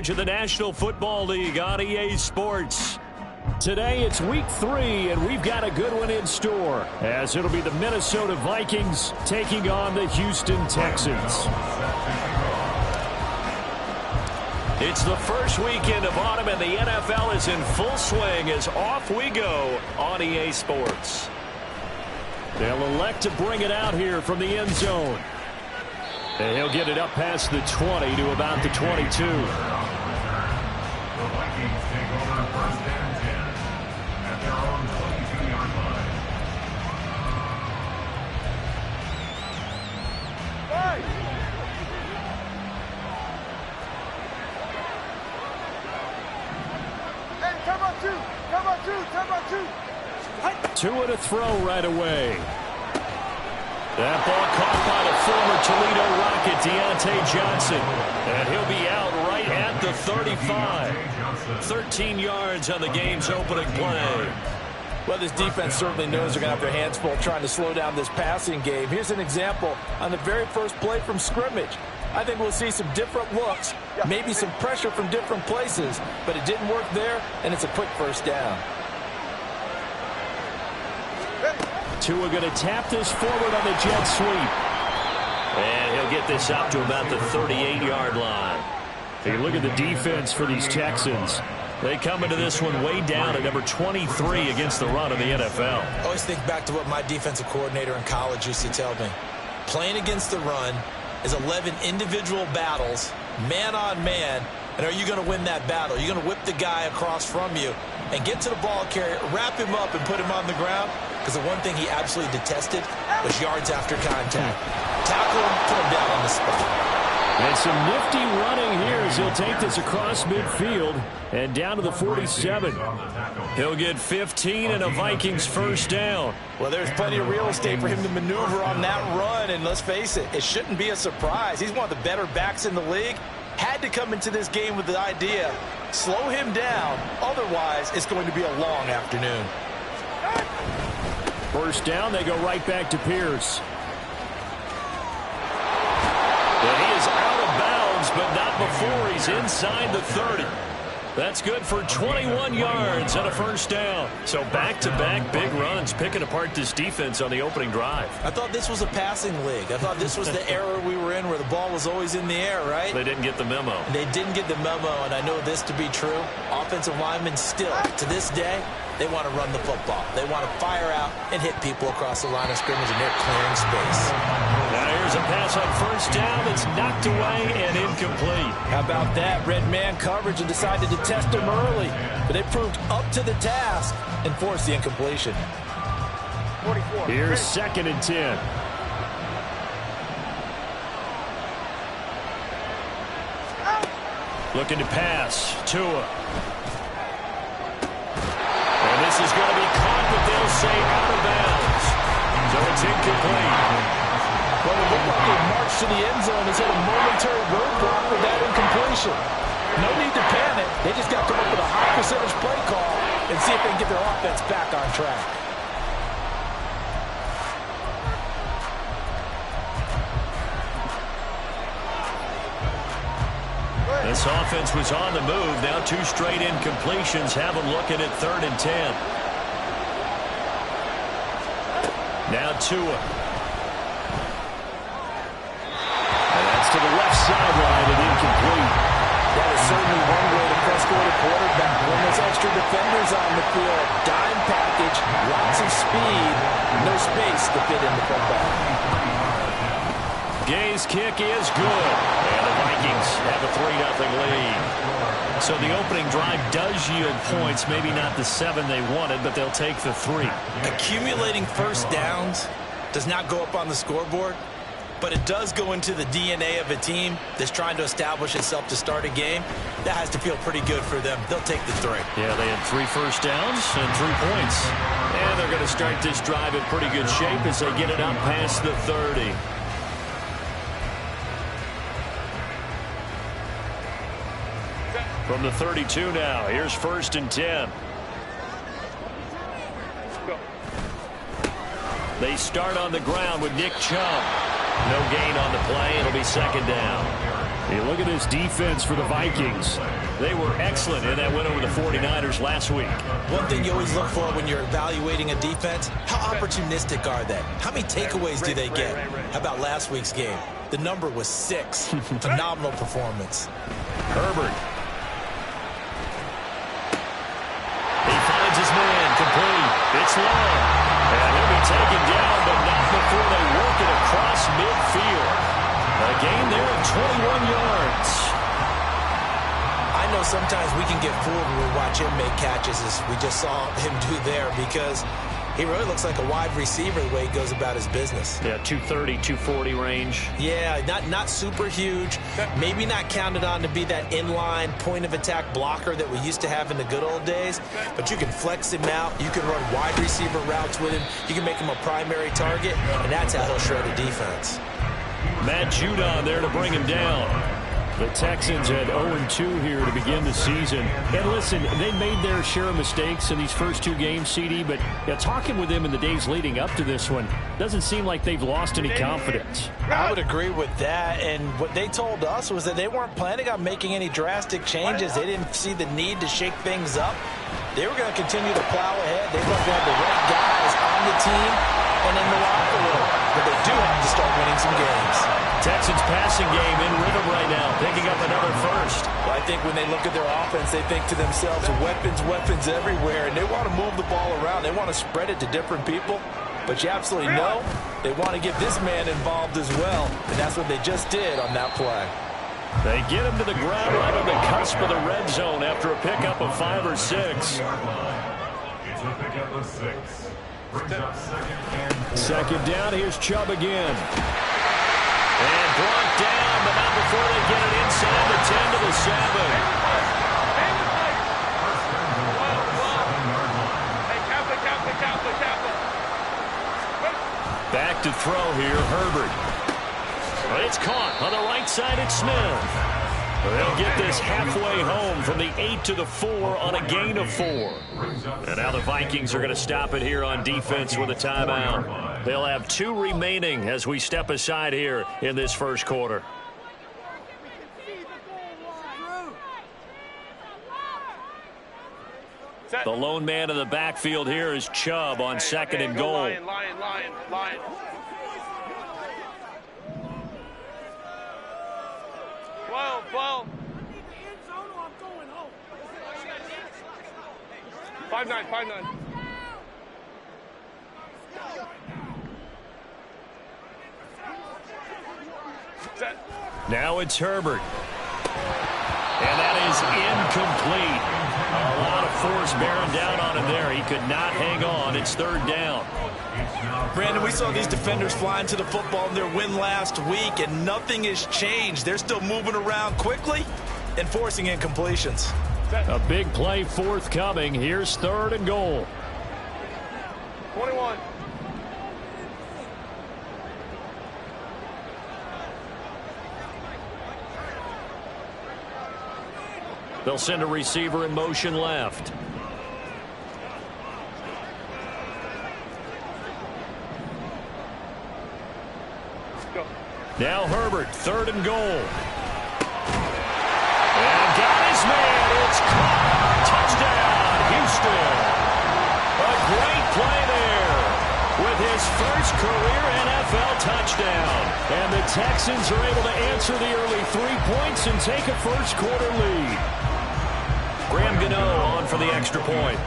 To the National Football League on EA Sports. Today it's week 3, and we've got a good one in store, as it'll be the Minnesota Vikings taking on the Houston Texans. It's the first weekend of autumn, and the NFL is in full swing as off we go on EA Sports. They'll elect to bring it out here from the end zone. And he'll get it up past the 20 to about the 22. Two to throw right away. That ball caught by the former Toledo Rocket, Deontay Johnson. And he'll be out right at the 35. 13 yards on the game's opening play. Well, this defense certainly knows they're going to have their hands full trying to slow down this passing game. Here's an example on the very first play from scrimmage. I think we'll see some different looks, maybe some pressure from different places, but it didn't work there, and it's a quick first down. Tua going to tap this forward on the jet sweep. And he'll get this up to about the 38-yard line. Hey, look at the defense for these Texans. They come into this one way down at number 23 against the run in the NFL. I always think back to what my defensive coordinator in college used to tell me. Playing against the run is 11 individual battles, man on man, and are you going to win that battle? Are you going to whip the guy across from you and get to the ball carrier, wrap him up, and put him on the ground? Because the one thing he absolutely detested was yards after contact. Tackle him, put him down on the spot. And some nifty running here as he'll take this across midfield and down to the 47. He'll get 15 and a Vikings first down. Well, there's plenty of real estate for him to maneuver on that run, and let's face it, it shouldn't be a surprise. He's one of the better backs in the league. Had to come into this game with the idea, slow him down, otherwise it's going to be a long afternoon. First down, they go right back to Pierce. And he is out of bounds, but not before he's inside the 30. That's good for 21 yards and a first down. So back-to-back big runs, picking apart this defense on the opening drive. I thought this was a passing league. I thought this was the era we were in where the ball was always in the air, right? They didn't get the memo. They didn't get the memo, and I know this to be true. Offensive linemen still, to this day, they want to run the football. They want to fire out and hit people across the line of scrimmage, and they're clearing space. Now here's a pass on first down that's knocked away and incomplete. How about that? Red man coverage and decided to test him early, but they proved up to the task and forced the incompletion. 44. Here's second and 10. Looking to pass. Tua. And this is going to be caught, but they'll say out of bounds. So it's incomplete. Well, it looked like they marched to the end zone and had a momentary roadblock with that incompletion. No need to panic. They just got to come up with a high percentage play call and see if they can get their offense back on track. This offense was on the move. Now two straight incompletions have them looking at 3rd and 10. Now Tua. And that's to the left sideline and incomplete. That is certainly one way to frustrate a quarterback. When there's extra defenders on the field, dime package, lots of speed, no space to fit in the football. Gay's kick is good. And the Vikings have a 3-0 lead. So the opening drive does yield points. Maybe not the 7 they wanted, but they'll take the 3. Accumulating first downs does not go up on the scoreboard, but it does go into the DNA of a team that's trying to establish itself to start a game. That has to feel pretty good for them. They'll take the 3. Yeah, they had 3 first downs and 3 points. And they're going to start this drive in pretty good shape as they get it up past the 30. From the 32 now, here's 1st and 10. They start on the ground with Nick Chubb. No gain on the play. It'll be 2nd down. You look at this defense for the Vikings. They were excellent in that win over the 49ers last week. One thing you always look for when you're evaluating a defense, how opportunistic are they? How many takeaways do they get? How about last week's game? The number was 6. Phenomenal performance. Herbert. He finds his man, complete. It's long. And he'll be taken down, but not before they work it across midfield. A gain there of 21 yards. I know sometimes we can get fooled when we watch him make catches, as we just saw him do there, because he really looks like a wide receiver the way he goes about his business. Yeah, 230, 240 range. Yeah, not super huge. Maybe not counted on to be that inline point-of-attack blocker that we used to have in the good old days. But you can flex him out. You can run wide receiver routes with him. You can make him a primary target, and that's how he'll shred a defense. Matt Judon there to bring him down. The Texans had 0-2 here to begin the season. And listen, they made their share of mistakes in these first 2 games, CD, but talking with them in the days leading up to this one, doesn't seem like they've lost any confidence. I would agree with that, and what they told us was that they weren't planning on making any drastic changes. They didn't see the need to shake things up. They were going to continue to plow ahead. They want to have the right guys on the team and in the locker room, but they do have to start winning some games. Texans passing game in rhythm right now, picking up another first. Well, I think when they look at their offense, they think to themselves, weapons everywhere, and they want to move the ball around. They want to spread it to different people, but you absolutely know they want to get this man involved as well, and that's what they just did on that play. They get him to the ground right on the cusp of the red zone after a pickup of 5 or 6. It's a pickup of 6. Brings up Second down, here's Chubb again. And brought down, but not before they get it inside the 10 to the 7. Back to throw here, Herbert. It's caught on the right side. It's Smith. They'll get this halfway home from the 8 to the 4 on a gain of 4. And now the Vikings are going to stop it here on defense with a timeout. They'll have 2 remaining as we step aside here in this first quarter. The lone man in the backfield here is Chubb on 2nd and goal. Lion. 12. 5-9. Set. Now it's Herbert. And that is incomplete. A lot of force bearing down on him there. He could not hang on. It's 3rd down. Brandon, we saw these defenders flying to the football in their win last week, and nothing has changed. They're still moving around quickly and forcing incompletions. A big play forthcoming. Here's 3rd and goal. 21. They'll send a receiver in motion left. Go. Now Herbert, 3rd and goal. And got his man. It's caught. Touchdown, Houston. A great play there with his first career NFL touchdown. And the Texans are able to answer the early 3 points and take a first quarter lead. Graham Gano on for the extra point.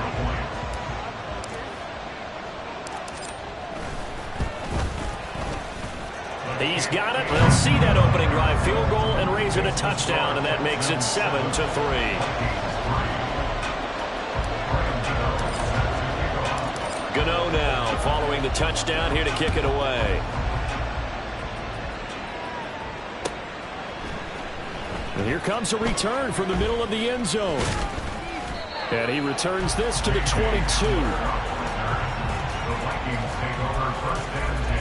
He's got it. They'll see that opening drive field goal and raise it a touchdown, and that makes it 7-3. Gano now following the touchdown here to kick it away. And here comes a return from the middle of the end zone. And he returns this to the 22. The Vikings take over 1st and 10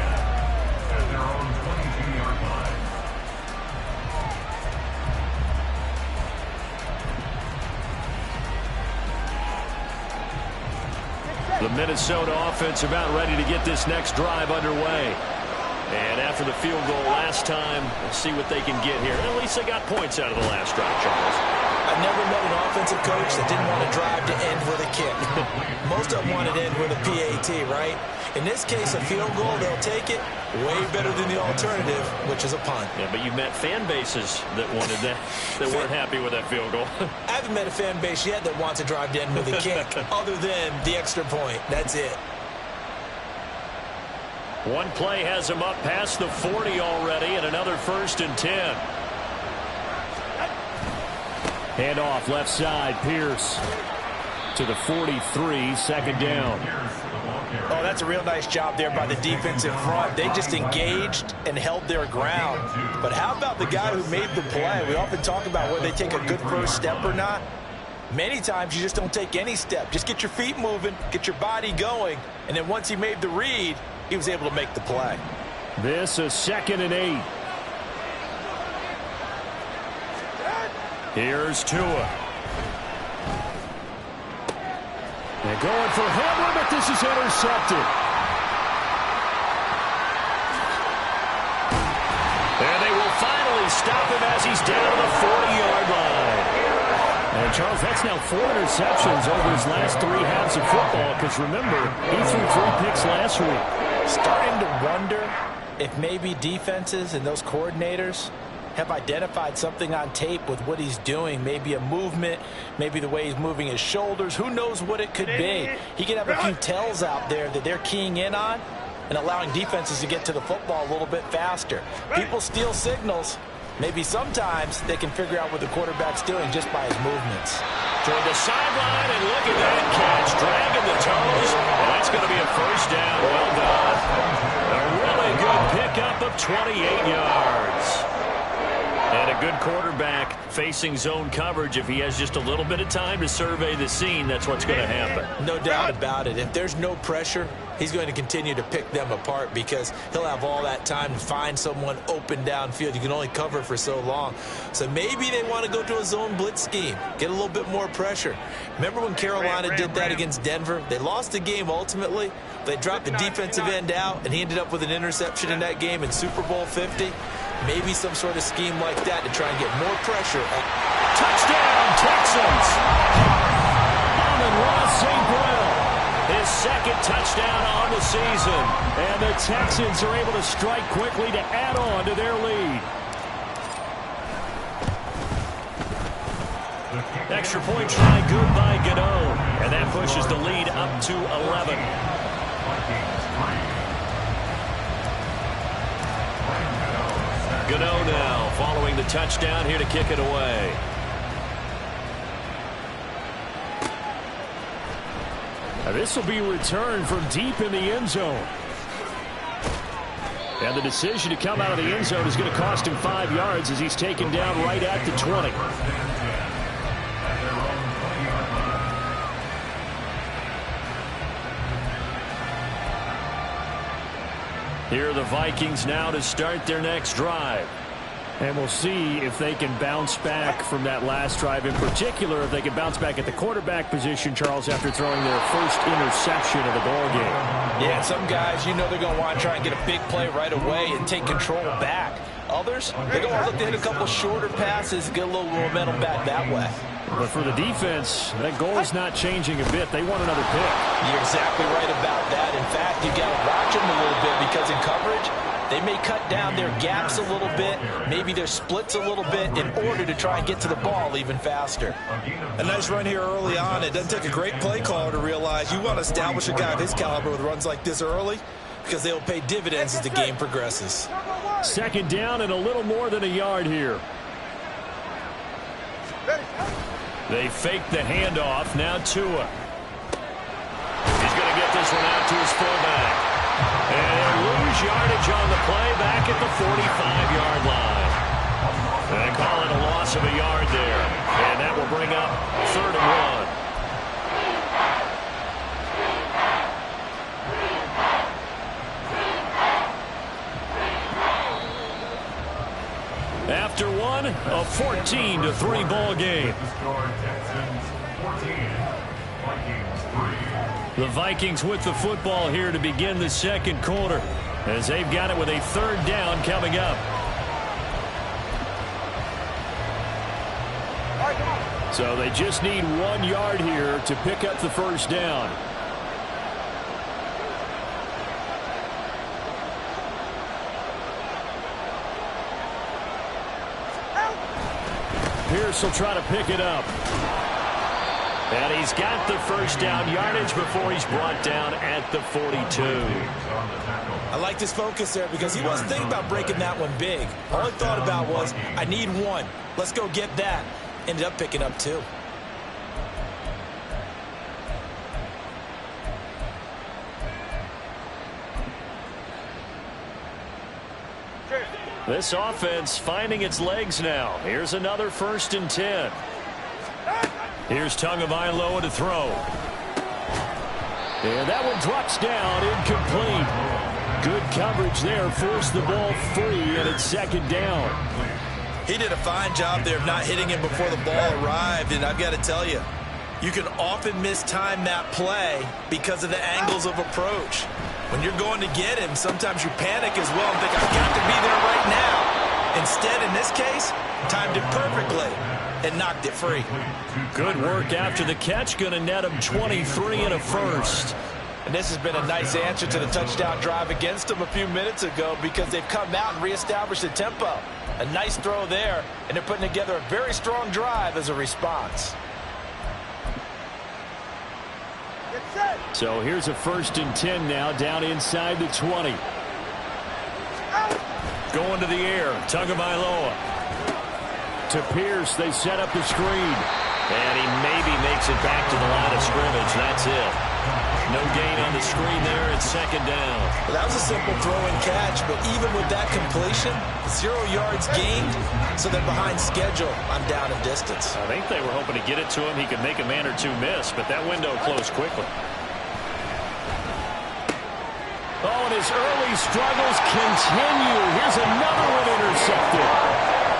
at their own 22-yard line. The Minnesota offense about ready to get this next drive underway. And after the field goal last time, we'll see what they can get here. At least they got points out of the last drive, Charles. I've never met an offensive coach that didn't want to drive to end with a kick. Most of them want to end with a PAT, right? In this case, a field goal, they'll take it. Way better than the alternative, which is a punt. Yeah, but you've met fan bases that wanted that, that weren't happy with that field goal. I haven't met a fan base yet that wants to drive to end with a kick, other than the extra point. That's it. One play has him up past the 40 already, and another 1st and 10. Hand off left side, Pierce to the 43, 2nd down. Oh, that's a real nice job there by the defensive front. They just engaged and held their ground. But how about the guy who made the play? We often talk about whether they take a good first step or not. Many times you just don't take any step. Just get your feet moving, get your body going, and then once he made the read, he was able to make the play. This is 2nd and 8. Here's Tua. They're going for Hamlin, but this is intercepted. And they will finally stop him as he's down to the 40-yard line. And, Charles, that's now 4 interceptions over his last 3 halves of football, because, remember, he threw 3 picks last week. Starting to wonder if maybe defenses and those coordinators have identified something on tape with what he's doing. Maybe a movement, maybe the way he's moving his shoulders. Who knows what it could be? He could have a few tells out there that they're keying in on and allowing defenses to get to the football a little bit faster. People steal signals. Maybe sometimes they can figure out what the quarterback's doing just by his movements. Toward the sideline, and look at that catch. Dragging the toes. And that's going to be a 1st down. Well done. A really good pickup of 28 yards. And a good quarterback facing zone coverage. If he has just a little bit of time to survey the scene, that's what's going to happen. No doubt about it. If there's no pressure, he's going to continue to pick them apart because he'll have all that time to find someone open downfield. You can only cover for so long. So maybe they want to go to a zone blitz scheme, get a little bit more pressure. Remember when Carolina did that against Denver? They lost the game ultimately. They dropped the defensive end out, and he ended up with an interception in that game in Super Bowl 50. Maybe some sort of scheme like that to try and get more pressure. Touchdown, Texans! Amon-Ra St. Brown, his 2nd touchdown on the season. And the Texans are able to strike quickly to add on to their lead. Extra point try good by Gano. And that pushes the lead up to 11. Gano now following the touchdown here to kick it away. Now this will be returned from deep in the end zone. And the decision to come out of the end zone is going to cost him 5 yards as he's taken down right at the 20. Here are the Vikings now to start their next drive. And we'll see if they can bounce back from that last drive. In particular, if they can bounce back at the quarterback position, Charles, after throwing their first interception of the ballgame. Yeah, some guys, you know they're going to want to try and get a big play right away and take control back. Others, they're going to look to hit a couple shorter passes, get a little momentum back that way. But for the defense, that goal is not changing a bit. They want another pick. You're exactly right about that. In fact, you got to watch them a little bit because in coverage, they may cut down their gaps a little bit, maybe their splits a little bit in order to try and get to the ball even faster. A nice run here early on. It doesn't take a great play caller to realize you want to establish a guy of his caliber with runs like this early because they'll pay dividends as the game progresses. 2nd down and a little more than a yard here. They fake the handoff. Now Tua. He's going to get this one out to his fullback. And lose yardage on the play back at the 45-yard line. They call it a loss of a yard there. And that will bring up 3rd and 1. After one, a 14-3 ball game. Vikings 3. The Vikings with the football here to begin the second quarter, as they've got it with a third down coming up. So they just need 1 yard here to pick up the first down. Pierce will try to pick it up. And he's got the first down yardage before he's brought down at the 42. I liked his focus there because he wasn't thinking about breaking that one big. All he thought about was, I need 1. Let's go get that. Ended up picking up 2. This offense finding its legs now. Here's another 1st and 10. Here's Tagovailoa to throw. And that one drops down, incomplete. Good coverage there, forced the ball free, and it's 2nd down. He did a fine job there of not hitting him before the ball arrived, and I've got to tell you, you can often mistime that play because of the angles of approach. When you're going to get him, sometimes you panic as well and think, I've got to be there right now. Instead, in this case, timed it perfectly and knocked it free. Good work after the catch. Going to net him 23 and a first. And this has been a nice answer to the touchdown drive against them a few minutes ago because they've come out and reestablished the tempo. A nice throw there, and they're putting together a very strong drive as a response. So here's a 1st and 10 now, down inside the 20. Going to the air, Tagovailoa. To Pierce, they set up the screen. And he maybe makes it back to the line of scrimmage. That's it. No gain on the screen there. It's 2nd down. Well, that was a simple throw and catch, but even with that completion, 0 yards gained, so they're behind schedule on down and distance. I think they were hoping to get it to him. He could make a man or two miss, but that window closed quickly. Oh, and his early struggles continue. Here's another one intercepted.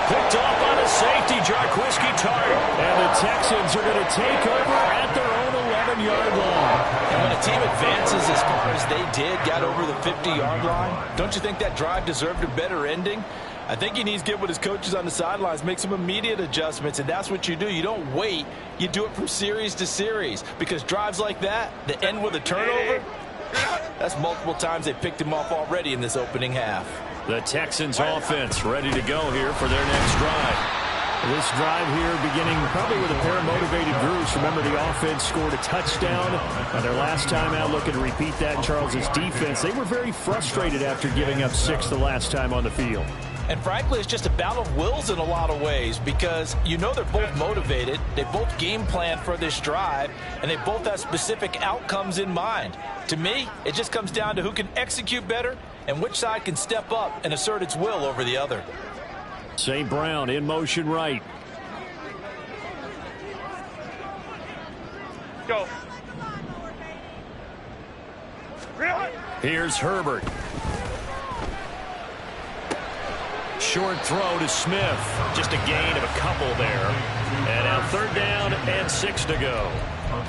Picked off on a safety, Jarquiski Tart. And the Texans are going to take over at their own 11-yard line. And when a team advances as far as they did, got over the 50-yard line, don't you think that drive deserved a better ending? I think he needs to get with his coaches on the sidelines, make some immediate adjustments, and that's what you do. You don't wait. You do it from series to series because drives like that end with a turnover, that's multiple times they picked him off already in this opening half. The Texans offense ready to go here for their next drive. This drive here beginning probably with a pair of motivated groups. Remember, the offense scored a touchdown on their last time out. Looking to repeat that in Charles's defense. They were very frustrated after giving up 6 the last time on the field. And frankly, it's just a battle of wills in a lot of ways because you know they're both motivated. They both game plan for this drive, and they both have specific outcomes in mind. To me, it just comes down to who can execute better and which side can step up and assert its will over the other. St. Brown in motion right. Go. Here's Herbert. Short throw to Smith. Just a gain of a couple there. And now 3rd down and 6 to go.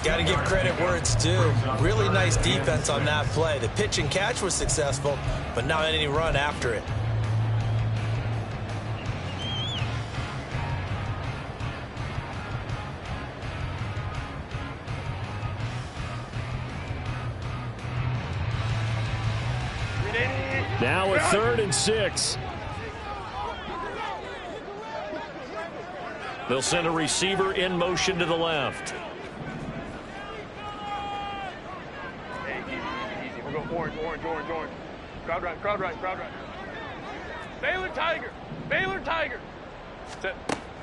Got to give credit where it's due. Really nice defense on that play. The pitch and catch was successful, but not any run after it. Now a 3rd and 6. They'll send a receiver in motion to the left. Hey, easy. We're going orange. Crowd right. Baylor Tiger. Sit.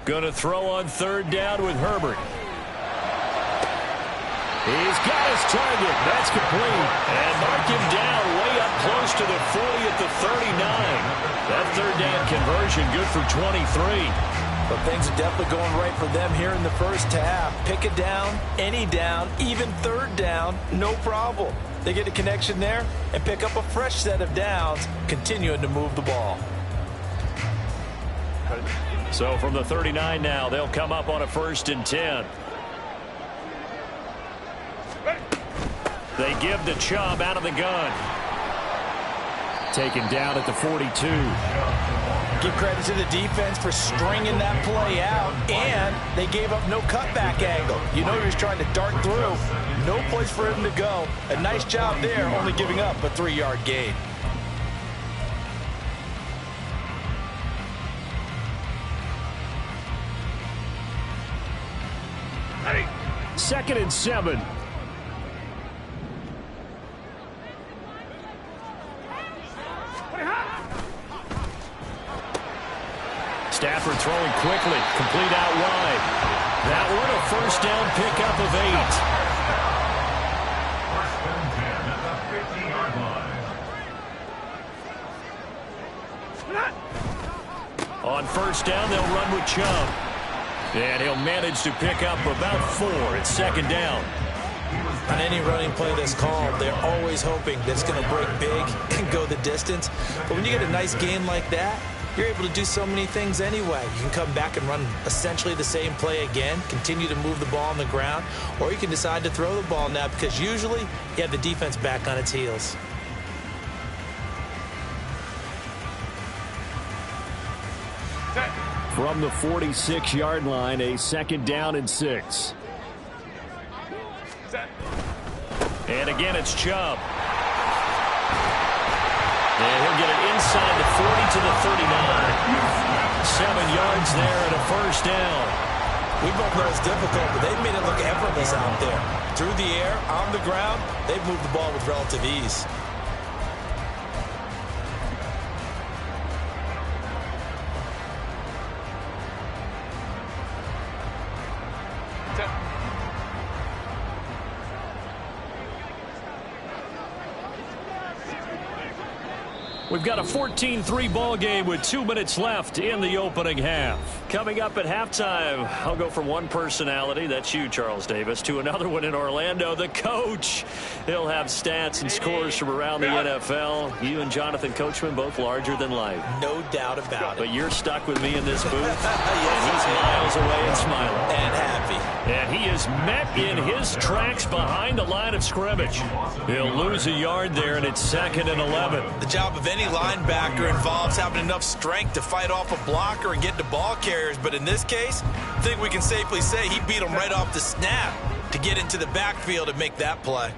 Going to throw on 3rd down with Herbert. He's got his target. That's complete. And mark him down way up close to the 40 at the 39. That 3rd down conversion good for 23. But things are definitely going right for them here in the first half. Pick a down, any down, even 3rd down, no problem. They get a connection there and pick up a fresh set of downs, continuing to move the ball. So from the 39 now, they'll come up on a 1st and 10. They give to Chubb out of the gun. Taken down at the 42. Give credit to the defense for stringing that play out, and they gave up no cutback angle. You know he was trying to dart through. No place for him to go. A nice job there, only giving up a 3-yard gain. Second and 7. Stafford throwing quickly, complete out wide. That one a first down pickup of 8. First and 10 at the 50-yard line. On first down, they'll run with Chubb. And he'll manage to pick up about 4 at second down. On any running play that's called, they're always hoping that it's going to break big and go the distance. But when you get a nice gain like that, you're able to do so many things anyway. You can come back and run essentially the same play again, continue to move the ball on the ground, or you can decide to throw the ball now because usually you have the defense back on its heels. From the 46-yard line, a second down and 6. And again, it's Chubb. And he'll get it inside the 40 to the 39. 7 yards there and a first down. We both know it's difficult, but they've made it look effortless out there. Through the air, on the ground, they've moved the ball with relative ease. We've got a 14-3 ball game with 2 minutes left in the opening half. Coming up at halftime, I'll go from one personality, that's you, Charles Davis, to another one in Orlando, the coach. He'll have stats and scores from around the NFL. You and Jonathan Coachman, both larger than life. No doubt about it. But you're stuck with me in this booth, and he's miles away and smiling. And happy. And he is met in his tracks behind the line of scrimmage. He'll lose a yard there, and it's 2nd and 11. The job of any linebacker involves having enough strength to fight off a blocker and get to ball carriers, but in this case, I think we can safely say he beat him right off the snap to get into the backfield and make that play.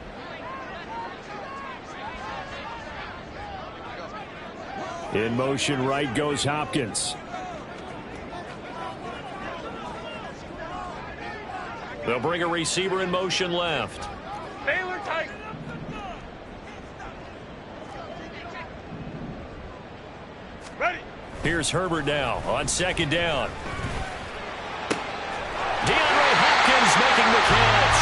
In motion right goes Hopkins. They'll bring a receiver in motion left. Baylor Tiger. Ready. Here's Herbert now on second down. DeAndre Hopkins making the catch.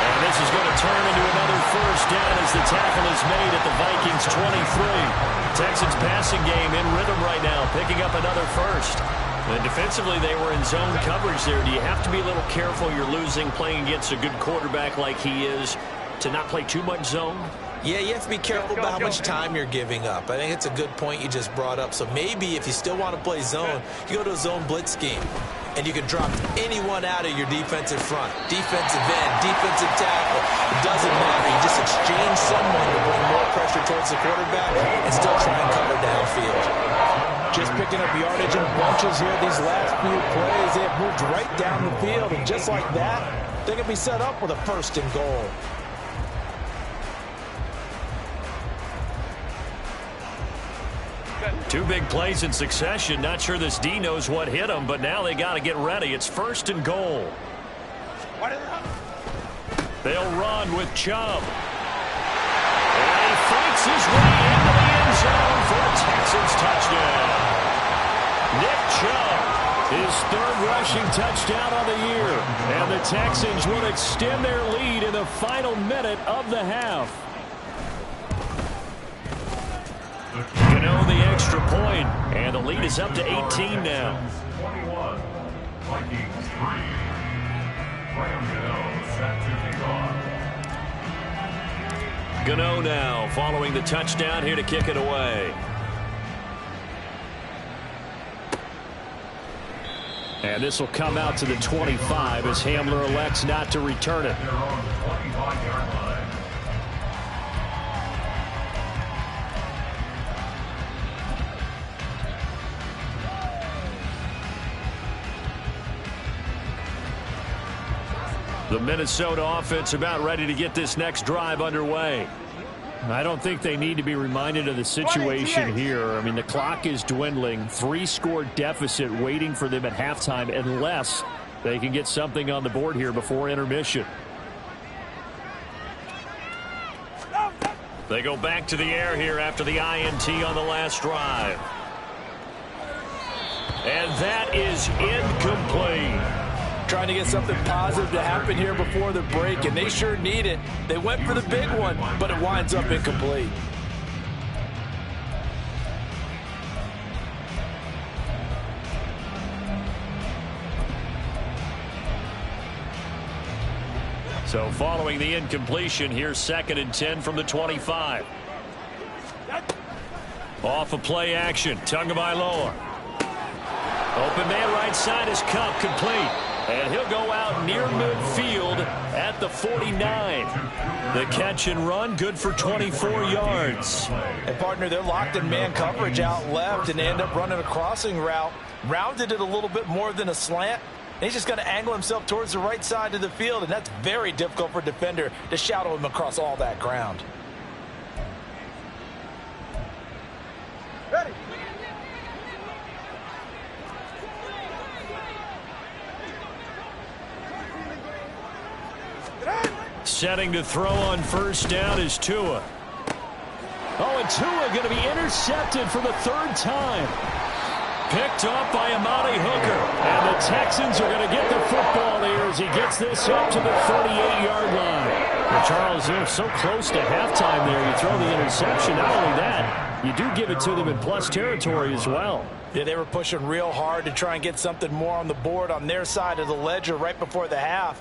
And this is going to turn into another first down as the tackle is made at the Vikings 23. Texans passing game in rhythm right now, picking up another first. And defensively, they were in zone coverage there. Do you have to be a little careful? You're losing, playing against a good quarterback like he is, to not play too much zone? Yeah, you have to be careful about how much time you're giving up. I think it's a good point you just brought up. So maybe if you still want to play zone, you go to a zone blitz scheme. And you can drop anyone out of your defensive front. Defensive end, defensive tackle. It doesn't matter. You just exchange someone to bring more pressure towards the quarterback and still try and cover downfield. Just picking up yardage in bunches here these last few plays. They have moved right down the field. And just like that, they're going to be set up with a first and goal. Two big plays in succession. Not sure this D knows what hit him, but now they got to get ready. It's 1st and goal. They'll run with Chubb. And he fights his way into the end zone for a Texans touchdown. Nick Chubb, his 3rd rushing touchdown on the year. And the Texans will extend their lead in the final minute of the half. Gano the extra point, and the lead is up to 18 now. 21, Vikings 3. Graham Gano set to kick off. Gano now following the touchdown here to kick it away. And this will come out to the 25 as Hamler elects not to return it. Their own 25-yard line. The Minnesota offense about ready to get this next drive underway. I don't think they need to be reminded of the situation here. I mean, the clock is dwindling. 3-score deficit waiting for them at halftime unless they can get something on the board here before intermission. They go back to the air here after the INT on the last drive. And that is incomplete. Trying to get something positive to happen here before the break, and they sure need it. They went for the big one, but it winds up incomplete. So following the incompletion, here's 2nd and 10 from the 25. Off of play action, Tagovailoa. Open man right side is Cup, complete. And he'll go out near midfield at the 49. The catch and run, good for 24 yards. And, partner, they're locked in man coverage out left, and they end up running a crossing route. Rounded it a little bit more than a slant. And he's just going to angle himself towards the right side of the field, and that's very difficult for a defender to shadow him across all that ground. Ready. Setting to throw on first down is Tua. Oh, and Tua going to be intercepted for the 3rd time. Picked off by Amani Hooker. And the Texans are going to get the football here as he gets this up to the 38-yard line. Well, Charles, they're so close to halftime there. You throw the interception. Not only that, you do give it to them in plus territory as well. Yeah, they were pushing real hard to try and get something more on the board on their side of the ledger right before the half.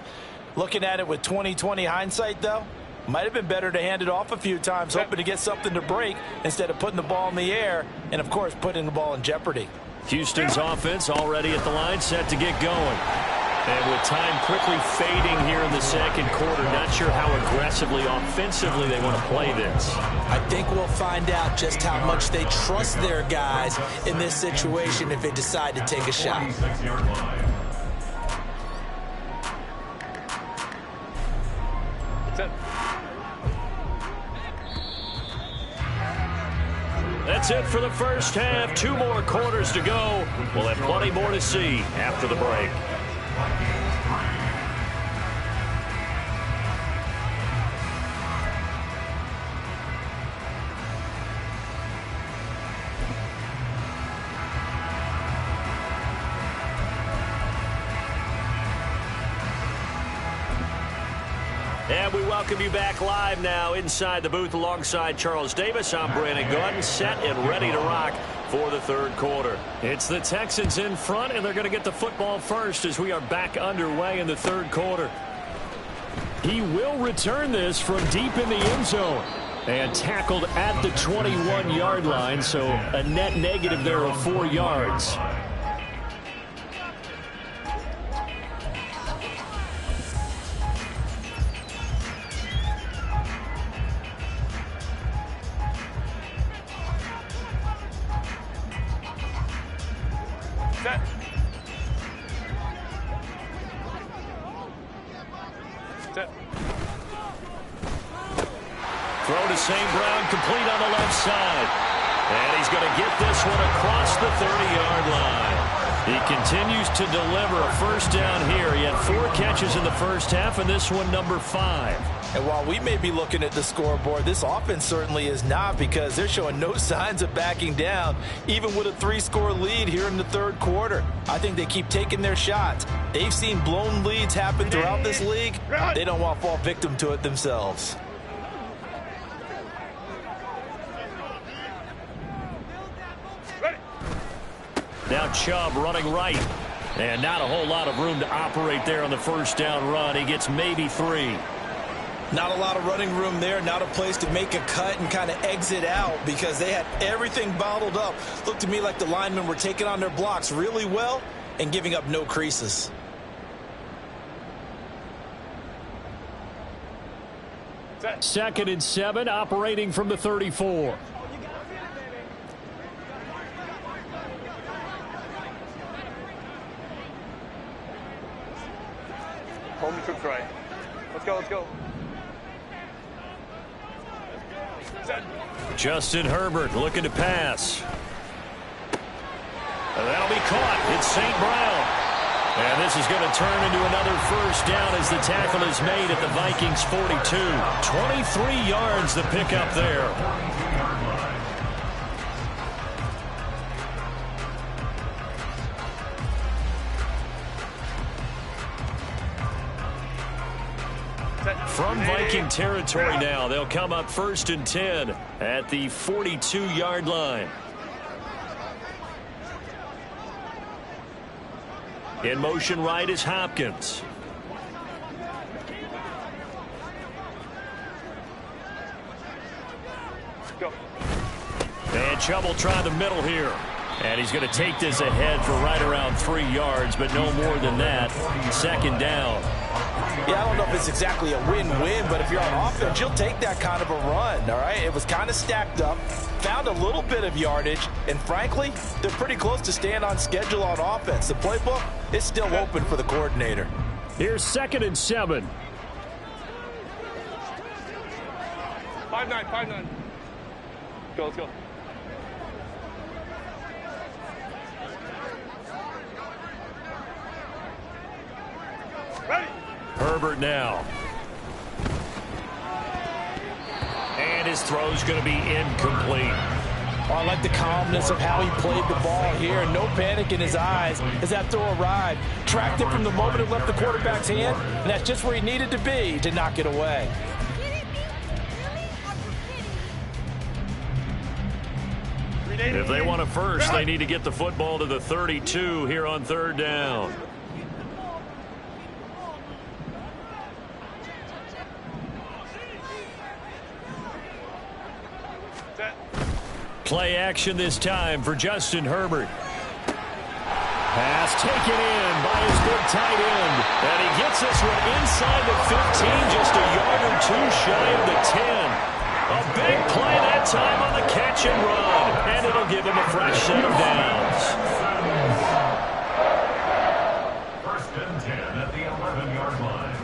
Looking at it with 20/20 hindsight, though, might have been better to hand it off a few times, hoping to get something to break instead of putting the ball in the air and, of course, putting the ball in jeopardy. Houston's offense already at the line, set to get going. And with time quickly fading here in the 2nd quarter, not sure how aggressively, offensively they want to play this. I think we'll find out just how much they trust their guys in this situation if they decide to take a shot. That's it for the first half. 2 more quarters to go. We'll have plenty more to see after the break. And we welcome you back live now inside the booth alongside Charles Davis. I'm Brandon Gaudin, set and ready to rock for the 3rd quarter. It's the Texans in front, and they're going to get the football first as we are back underway in the 3rd quarter. He will return this from deep in the end zone and tackled at the 21-yard line, so a net negative there of 4 yards. Throw to St. Brown, complete on the left side. And he's going to get this one across the 30-yard line. He continues to deliver a first down here. He had 4 catches in the first half, and this one number 5. And while we may be looking at the scoreboard, this offense certainly is not, because they're showing no signs of backing down, even with a 3-score lead here in the 3rd quarter. I think they keep taking their shots. They've seen blown leads happen throughout this league. They don't want to fall victim to it themselves. Now Chubb running right. And not a whole lot of room to operate there on the first down run. He gets maybe 3. Not a lot of running room there, not a place to make a cut and kind of exit out, because they had everything bottled up. Looked to me like the linemen were taking on their blocks really well and giving up no creases. Second and 7, operating from the 34. Home to troops right. Let's go, let's go. Set. Justin Herbert looking to pass. And that'll be caught. It's St. Brown. And this is going to turn into another first down as the tackle is made at the Vikings 42. 23 yards the pickup there. From Viking territory now, they'll come up 1st and 10 at the 42-yard line. In motion right is Hopkins. Go. And Chubb try the middle here. And he's going to take this ahead for right around 3 yards, but no more than that. 2nd down. Yeah, I don't know if it's exactly a win-win, but if you're on offense, you'll take that kind of a run, all right? It was kind of stacked up, found a little bit of yardage, and frankly, they're pretty close to staying on schedule on offense. The playbook is still open for the coordinator. Here's 2nd and 7. 5-9, 5-9. Go, let's go. Ready. Herbert now. And his throw's going to be incomplete. Oh, I like the calmness of how he played the ball here. No panic in his eyes as that throw arrived. Tracked it from the moment it left the quarterback's hand, and that's just where he needed to be to knock it away. If they want a first, they need to get the football to the 32 here on 3rd down. Play action this time for Justin Herbert. Pass taken in by his big tight end. And he gets this one inside the 15, just a yard or two shy of the 10. A big play that time on the catch and run. And it'll give him a fresh set of downs. 1st and 10 at the 11-yard line.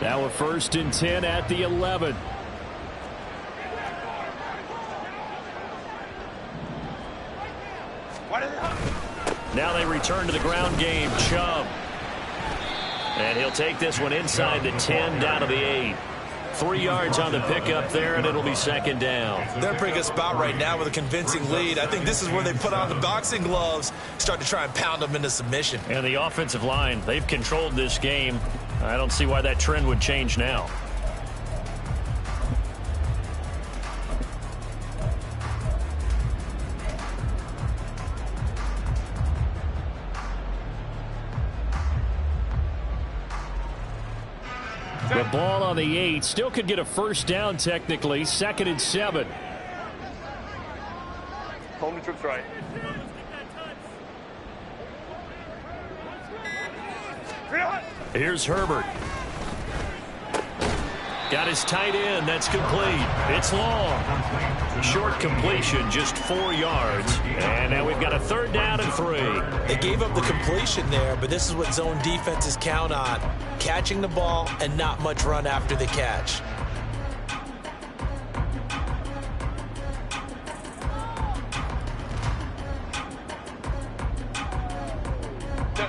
Now a 1st and 10 at the 11. Now they return to the ground game. Chubb. And he'll take this one inside the 10 down to the 8. 3 yards on the pickup there, and it'll be 2nd down. They're in a pretty good spot right now with a convincing lead. I think this is where they put on the boxing gloves, start to try and pound them into submission. And the offensive line, they've controlled this game. I don't see why that trend would change now. The ball on the 8. Still could get a first down technically. 2nd and 7. Home to troops right. Here's Herbert. Got his tight end. That's complete. It's long. Short completion, just 4 yards. And now we've got a 3rd down and 3. They gave up the completion there, but this is what zone defenses count on. Catching the ball and not much run after the catch.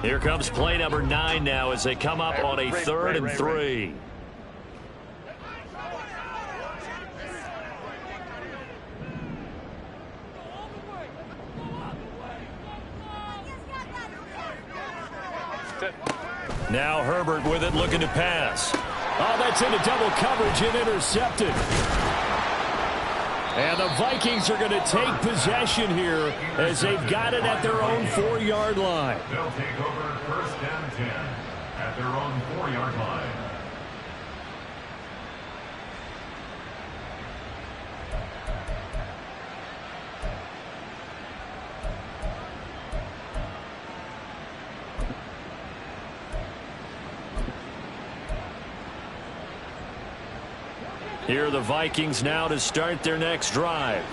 Here comes play number 9 now as they come up on a 3rd and 3. Now Herbert with it, looking to pass. Oh, that's into double coverage and intercepted. And the Vikings are going to take possession here as they've got it at their own 4-yard line. They'll take over 1st and 10 at their own 4-yard line. Here are the Vikings now to start their next drive.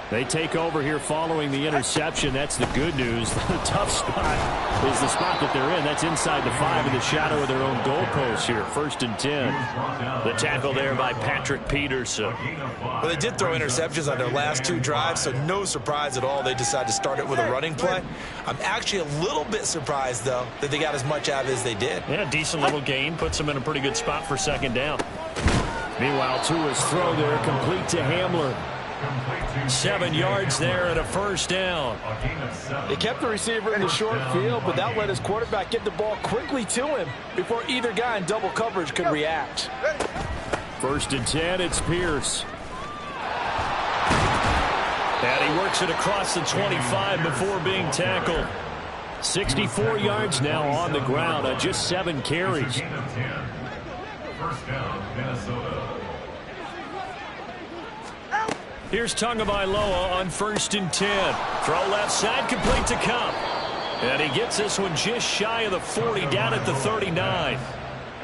They take over here following the interception. That's the good news. The tough spot is the spot that they're in. That's inside the 5 in the shadow of their own goalpost here. 1st and 10. The tackle there by Patrick Peterson. Well, they did throw interceptions on their last 2 drives, so no surprise at all they decided to start it with a running play. I'm actually a little bit surprised, though, that they got as much out of it as they did. Yeah, decent little gain. Puts them in a pretty good spot for 2nd down. Meanwhile, Tua's throw there complete to Hamler. 7 yards there and a 1st down. They kept the receiver in the short field, but that let his quarterback get the ball quickly to him before either guy in double coverage could react. 1st and 10, it's Pierce. And he works it across the 25 before being tackled. 64 yards now on the ground on just 7 carries. 1st down, Minnesota. Here's Tagovailoa on 1st and 10. Throw left side, complete to Cup. And he gets this one just shy of the 40, down at the 39.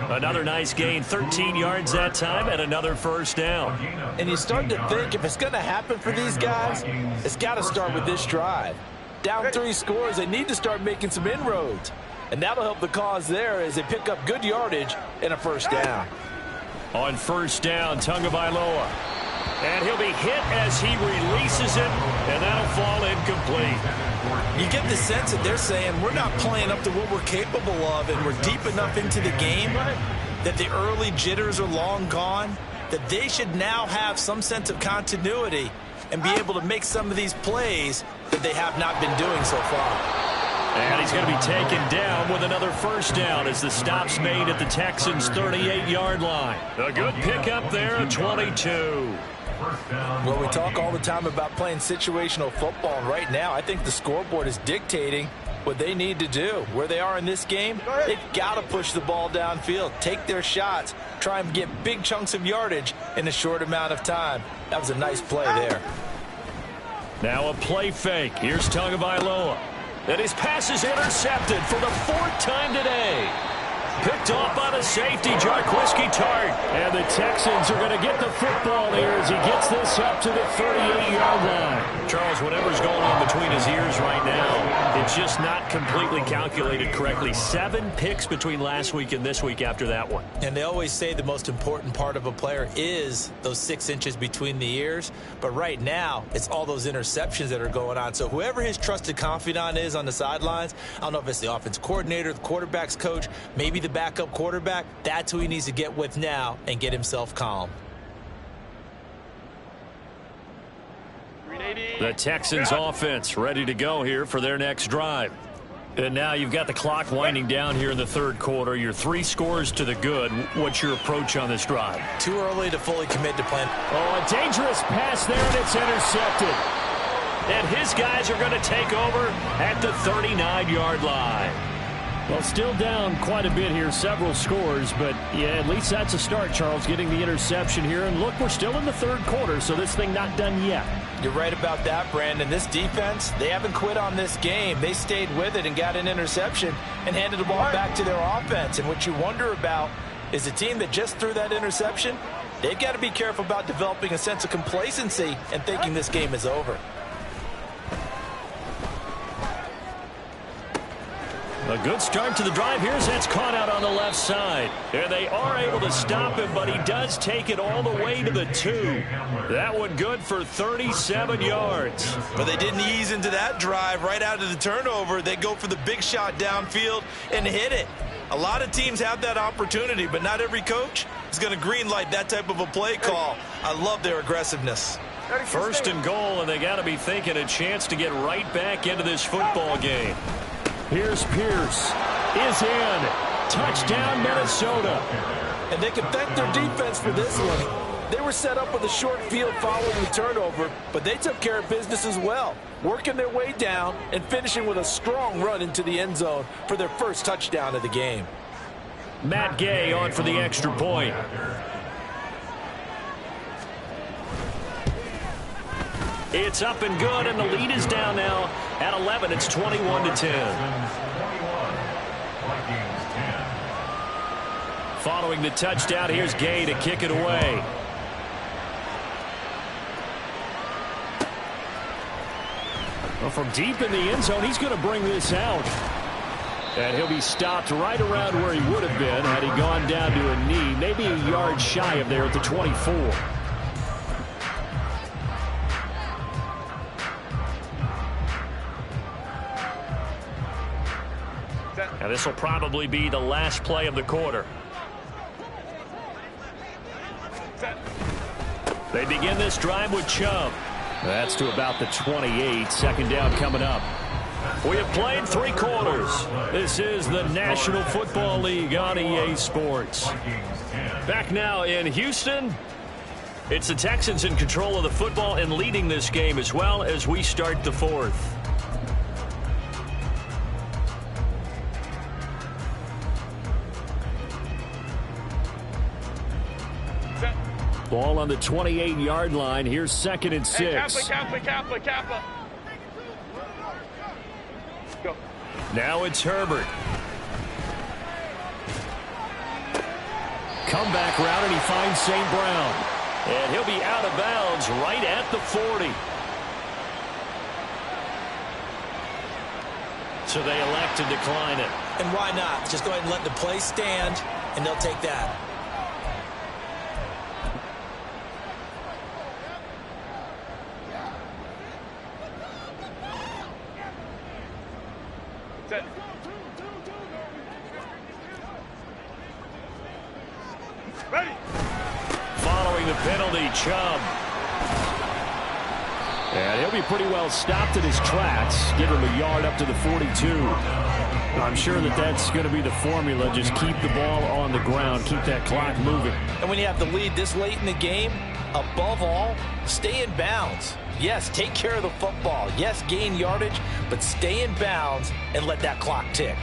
Another nice gain, 13 yards that time, and another 1st down. And you start to think if it's going to happen for these guys, it's got to start with this drive. Down 3 scores, they need to start making some inroads. And that'll help the cause there as they pick up good yardage and a 1st down. On 1st down, Tagovailoa. And he'll be hit as he releases it, and that'll fall incomplete. You get the sense that they're saying we're not playing up to what we're capable of, and we're deep enough into the game that the early jitters are long gone, that they should now have some sense of continuity and be able to make some of these plays that they have not been doing so far. And he's going to be taken down with another 1st down as the stop's made at the Texans' 38-yard line. A good pickup there at 22. Well, we talk all the time about playing situational football, and right now I think the scoreboard is dictating what they need to do. Where they are in this game, they've got to push the ball downfield, take their shots, try and get big chunks of yardage in a short amount of time. That was a nice play there. Now a play fake. Here's Tagovailoa. And his pass is intercepted for the 4th time today. Picked off by the safety, Jarquiski Tart. And the Texans are going to get the football here as he gets this up to the 38-yard line. Charles, whatever's going on between his ears right now, it's just not completely calculated correctly. 7 picks between last week and this week after that one. And they always say the most important part of a player is those 6 inches between the ears. But right now, it's all those interceptions that are going on. So whoever his trusted confidant is on the sidelines, I don't know if it's the offense coordinator, the quarterback's coach, maybe the backup quarterback, that's who he needs to get with now and get himself calm. The Texans offense ready to go here for their next drive. And now you've got the clock winding down here in the 3rd quarter. Your 3 scores to the good. What's your approach on this drive? Too early to fully commit to playing. Oh, a dangerous pass there, and it's intercepted. And his guys are going to take over at the 39-yard line. Well, still down quite a bit here, several scores, but yeah, at least that's a start, Charles, getting the interception here. And look, we're still in the 3rd quarter, so this thing not done yet. You're right about that, Brandon. This defense, they haven't quit on this game. They stayed with it and got an interception and handed the ball back to their offense. And what you wonder about is a team that just threw that interception, they've got to be careful about developing a sense of complacency and thinking this game is over. A good start to the drive here as that's caught out on the left side. And they are able to stop him, but he does take it all the way to the 2. That one good for 37 yards. But they didn't ease into that drive right out of the turnover. They go for the big shot downfield and hit it. A lot of teams have that opportunity, but not every coach is going to green light that type of a play call. I love their aggressiveness. 1st and goal, and they got to be thinking a chance to get right back into this football game. Here's Pierce. Is in. Touchdown, Minnesota. And they can thank their defense for this one. They were set up with a short field following the turnover, but they took care of business as well, working their way down and finishing with a strong run into the end zone for their 1st touchdown of the game. Matt Gay on for the extra point. It's up and good, and the lead is down now at 11. It's 21-10. Following the touchdown, here's Gay to kick it away. Well, from deep in the end zone, he's going to bring this out. And he'll be stopped right around where he would have been had he gone down to a knee, maybe a yard shy of there at the 24. Now this will probably be the last play of the quarter. They begin this drive with Chubb. That's to about the 28. Second down coming up. We have played 3 quarters. This is the National Football League on EA Sports. Back now in Houston. It's the Texans in control of the football and leading this game as well as we start the 4th. Ball on the 28-yard line. Here's 2nd and 6. Hey, Kappa. Go. Now it's Herbert. Comeback route, and he finds St. Brown. And he'll be out of bounds right at the 40. So they elect to decline it. And why not? Just go ahead and let the play stand, and they'll take that. Ready. Following the penalty, Chubb. And he'll be pretty well stopped in his tracks. Give him a yard up to the 42. I'm sure that that's going to be the formula. Just keep the ball on the ground. Keep that clock moving. And when you have the lead this late in the game, above all, stay in bounds. Yes, take care of the football. Yes, gain yardage, but stay in bounds and let that clock tick.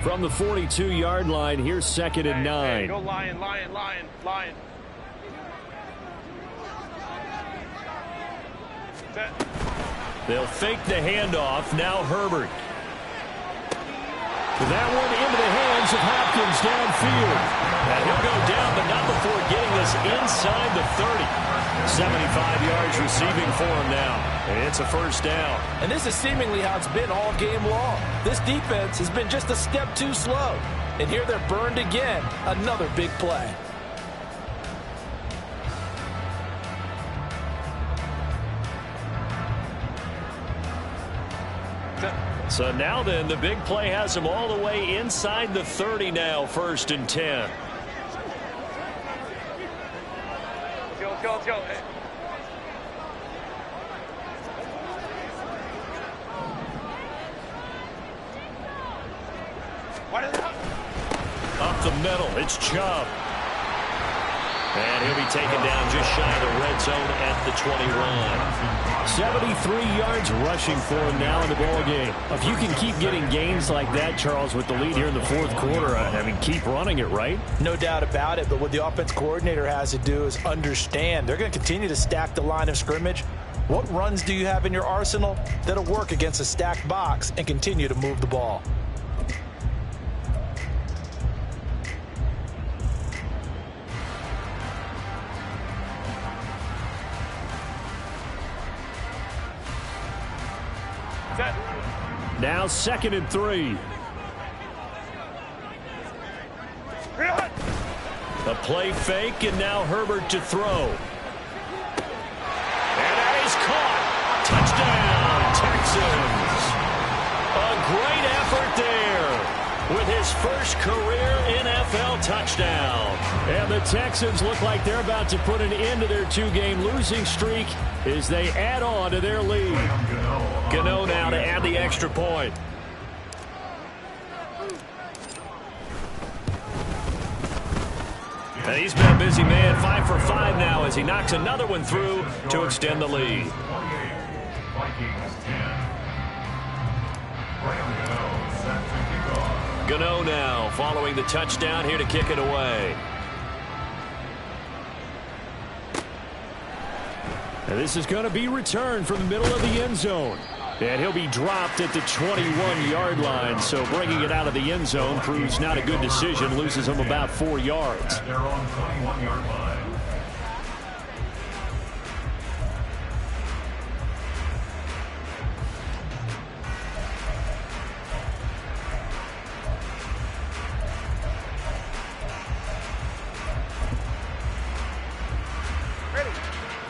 From the 42-yard line, here's 2nd and 9. Hey, go Lion. Set. They'll fake the handoff. Now Herbert. That one into the hands of Hopkins downfield. And he'll go down, but not before getting this inside the 30. 75 yards receiving for him now. And it's a first down. And this is seemingly how it's been all game long. This defense has been just a step too slow. And here they're burned again. Another big play. So now then, the big play has him all the way inside the 30 now, 1st and 10. Let's go. Hey. Up the middle, it's Chubb. And he'll be taken down just shy of the red zone at the 21. 73 yards rushing for him now in the ball game. If you can keep getting gains like that, Charles, with the lead here in the 4th quarter, I mean, keep running it, right? No doubt about it, but what the offense coordinator has to do is understand they're going to continue to stack the line of scrimmage. What runs do you have in your arsenal that'll work against a stacked box and continue to move the ball? Now 2nd and 3. A play fake, and now Herbert to throw. And that is caught. Touchdown, Texans. A great effort there with his first career NFL touchdown. And the Texans look like they're about to put an end to their 2-game losing streak as they add on to their lead. Gano now to add the extra point. And he's been a busy man, 5 for 5 now as he knocks another one through to extend the lead. Gano now following the touchdown here to kick it away. And this is going to be returned from the middle of the end zone. And he'll be dropped at the 21-yard line, so bringing it out of the end zone proves not a good decision, loses him about 4 yards. At their own 21-yard line.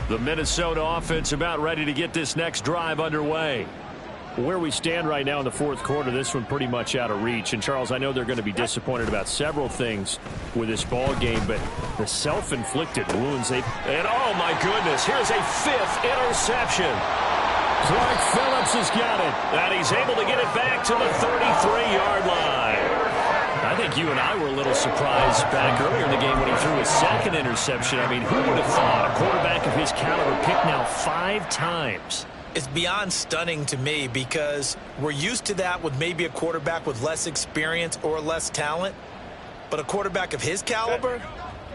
The Minnesota offense about ready to get this next drive underway. Where we stand right now in the fourth quarter, this one pretty much out of reach. And, Charles, I know they're going to be disappointed about several things with this ball game, but the self-inflicted wounds. And, oh, my goodness, here's a fifth interception. Clark Phillips has got it, and he's able to get it back to the 33-yard line. I think you and I were a little surprised back earlier in the game when he threw his second interception. I mean, who would have thought a quarterback of his caliber picked now 5 times? It's beyond stunning to me because we're used to that with maybe a quarterback with less experience or less talent. But a quarterback of his caliber,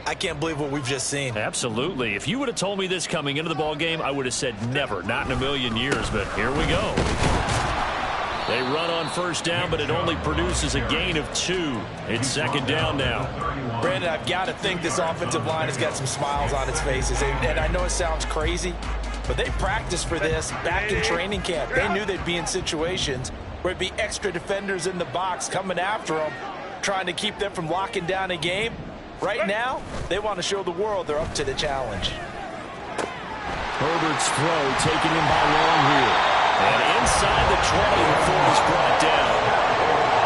I can't believe what we've just seen. Absolutely. If you would have told me this coming into the ball game, I would have said never, not in a million years. But here we go. They run on first down, but it only produces a gain of 2. It's second down now. Brandon, I've got to think this offensive line has got some smiles on its faces. And I know it sounds crazy, but they practiced for this back in training camp. They knew they'd be in situations where it'd be extra defenders in the box coming after them, trying to keep them from locking down a game. Right now, they want to show the world they're up to the challenge. Herbert's throw taken in by Long here. And inside the 20 before he's brought down.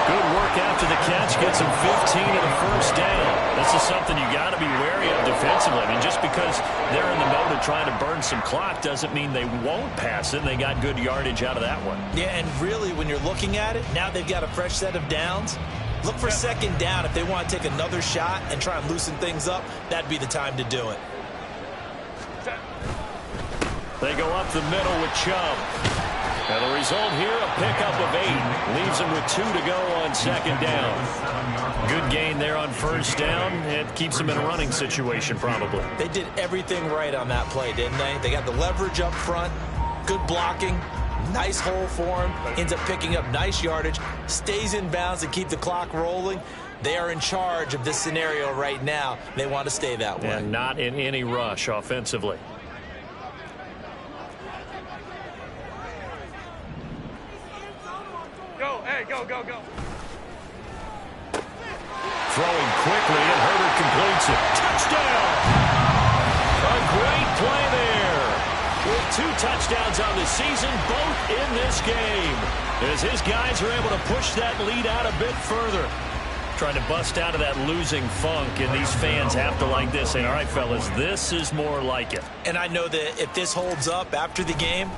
Good work after the catch. Gets him 15 and a first down. This is something you got to be wary of defensively. I mean, just because they're in the mode of trying to burn some clock doesn't mean they won't pass it. And they got good yardage out of that one. Yeah, and really, when you're looking at it, now they've got a fresh set of downs. Look for second down. If they want to take another shot and try and loosen things up, that'd be the time to do it. They go up the middle with Chubb. And the result here, a pickup of 8. Leaves him with 2 to go on second down. Good gain there on first down. It keeps him in a running situation probably. They did everything right on that play, didn't they? They got the leverage up front, good blocking, nice hole for him, ends up picking up nice yardage, stays in bounds to keep the clock rolling. They are in charge of this scenario right now. They want to stay that way. And not in any rush offensively. Go, hey, go, go, go. Throwing quickly, and Herbert completes it. Touchdown! A great play there. With 2 touchdowns on the season, both in this game. As his guys are able to push that lead out a bit further. Trying to bust out of that losing funk, and these fans have to like this. Saying, all right, fellas, this is more like it. And I know that if this holds up after the game,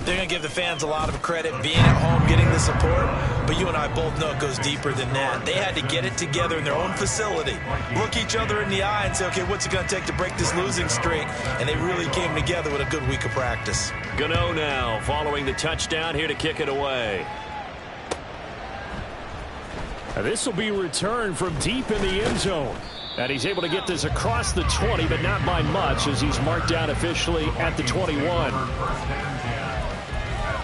they're going to give the fans a lot of credit being at home, getting the support. But you and I both know it goes deeper than that. They had to get it together in their own facility, look each other in the eye and say, okay, what's it going to take to break this losing streak? And they really came together with a good week of practice. Gano now following the touchdown here to kick it away. This will be returned from deep in the end zone. And he's able to get this across the 20, but not by much as he's marked down officially at the 21.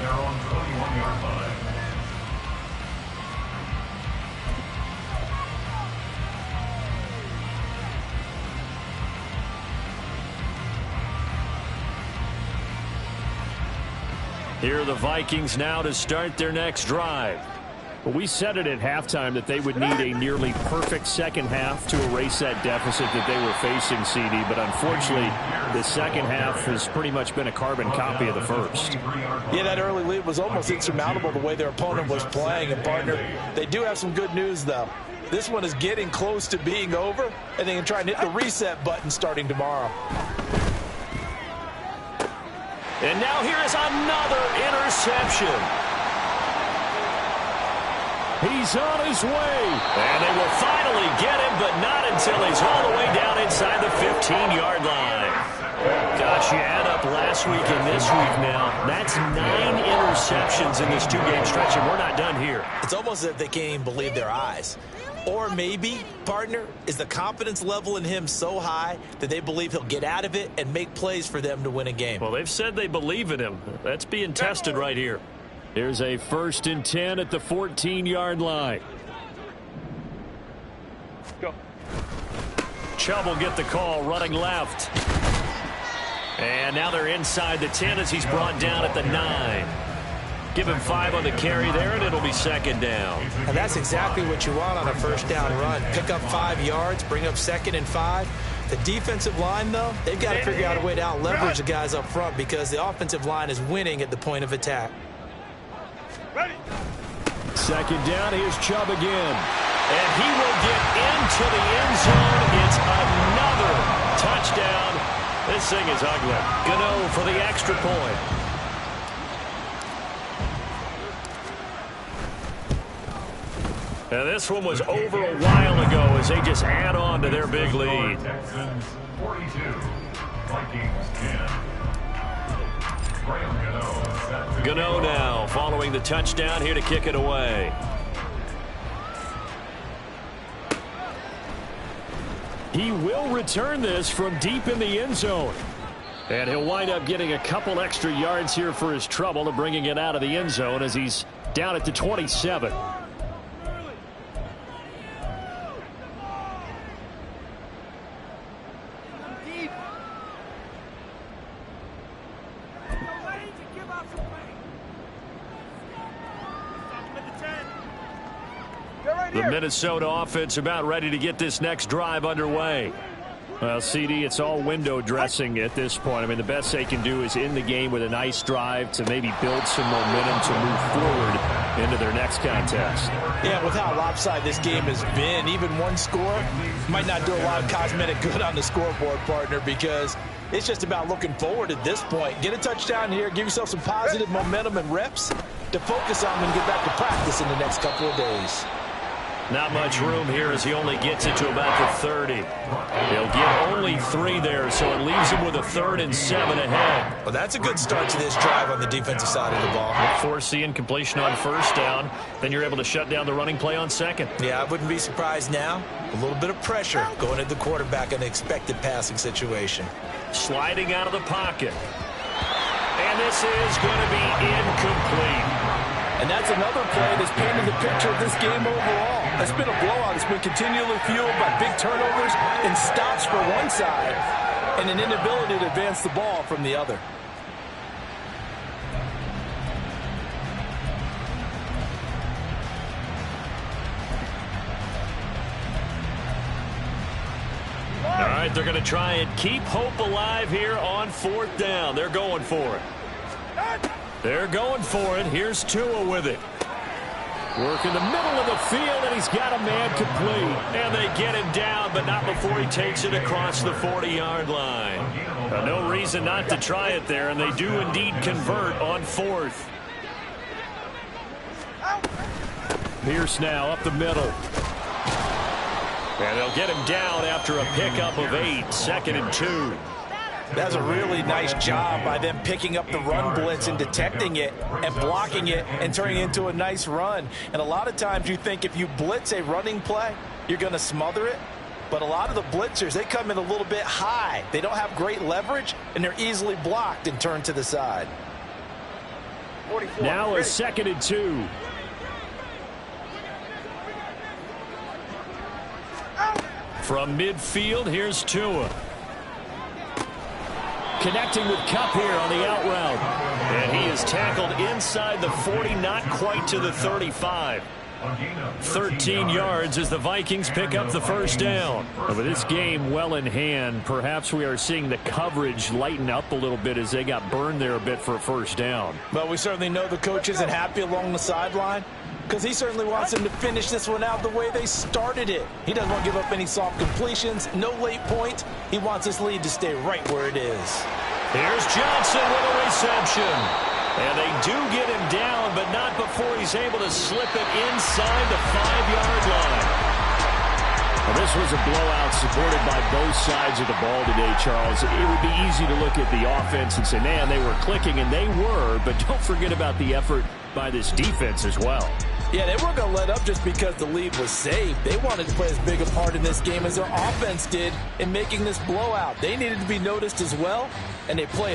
Their own 21-yard line. Here are the Vikings now to start their next drive. Well, we said it at halftime that they would need a nearly perfect second half to erase that deficit that they were facing, CD. But unfortunately, the second half has pretty much been a carbon copy of the first. Yeah, that early lead was almost insurmountable the way their opponent was playing. And, partner, they do have some good news, though. This one is getting close to being over, and they can try and hit the reset button starting tomorrow. And now here is another interception. He's on his way. And they will finally get him, but not until he's all the way down inside the 15-yard line. Gosh, you add up last week and this week now. That's 9 interceptions in this 2-game stretch, and we're not done here. It's almost as if they can't even believe their eyes. Or maybe, partner, is the confidence level in him so high that they believe he'll get out of it and make plays for them to win a game. Well, they've said they believe in him. That's being tested right here. Here's a 1st and 10 at the 14-yard line. Go. Chubb will get the call running left. And now they're inside the 10 as he's brought down at the 9. Give him 5 on the carry there, and it'll be second down. And that's exactly what you want on a first down run. Pick up 5 yards, bring up 2nd and 5. The defensive line, though, they've got to figure out a way to out-leverage the guys up front because the offensive line is winning at the point of attack. Ready. Second down, here's Chubb again. And he will get into the end zone. It's another touchdown. This thing is ugly. Gano for the extra point. And this one was over a while ago as they just add on to their big lead. Texans 42, Vikings 10. Gano now following the touchdown here to kick it away. He will return this from deep in the end zone. And he'll wind up getting a couple extra yards here for his trouble and bringing it out of the end zone as he's down at the 27. The Minnesota offense about ready to get this next drive underway. Well, CD, it's all window dressing at this point. I mean, the best they can do is in the game with a nice drive to maybe build some momentum to move forward into their next contest. Yeah, with how lopsided this game has been, even one score might not do a lot of cosmetic good on the scoreboard, partner, because it's just about looking forward at this point. Get a touchdown here, give yourself some positive momentum and reps to focus on and get back to practice in the next couple of days. Not much room here as he only gets it to about the 30. He'll get only 3 there, so it leaves him with a 3rd and 7 ahead. Well, that's a good start to this drive on the defensive side of the ball. Force the incompletion on first down. Then you're able to shut down the running play on second. Yeah, I wouldn't be surprised now. A little bit of pressure going at the quarterback in an expected passing situation. Sliding out of the pocket. And this is going to be incomplete. And that's another play that's painted the picture of this game overall. It's been a blowout. It's been continually fueled by big turnovers and stops for one side and an inability to advance the ball from the other. All right, they're going to try and keep hope alive here on 4th down. They're going for it. They're going for it. Here's Tua with it. Work in the middle of the field, and he's got a man complete. And they get him down, but not before he takes it across the 40-yard line. No reason not to try it there, and they do indeed convert on 4th. Pierce now up the middle. And they'll get him down after a pickup of 8, 2nd and 2. That's a really nice job by them picking up the run blitz and detecting it and blocking it and turning it into a nice run. And a lot of times you think if you blitz a running play, you're going to smother it. But a lot of the blitzers, they come in a little bit high. They don't have great leverage, and they're easily blocked and turned to the side. Now a 2nd and 2. From midfield, here's Tua. Connecting with Kupp here on the out route. And he is tackled inside the 40, not quite to the 35. 13 yards as the Vikings pick up the first down. And with this game well in hand, perhaps we are seeing the coverage lighten up a little bit as they got burned there a bit for a first down. But we certainly know the coach isn't happy along the sideline because he certainly wants them to finish this one out the way they started it. He doesn't want to give up any soft completions, no late point. He wants this lead to stay right where it is. Here's Johnson with a reception. And they do get him down, but not before he's able to slip it inside the 5-yard line. Well, this was a blowout supported by both sides of the ball today, Charles. It would be easy to look at the offense and say, man, they were clicking, and they were, but don't forget about the effort by this defense as well. Yeah, they weren't going to let up just because the lead was saved. They wanted to play as big a part in this game as their offense did in making this blowout. They needed to be noticed as well, and they played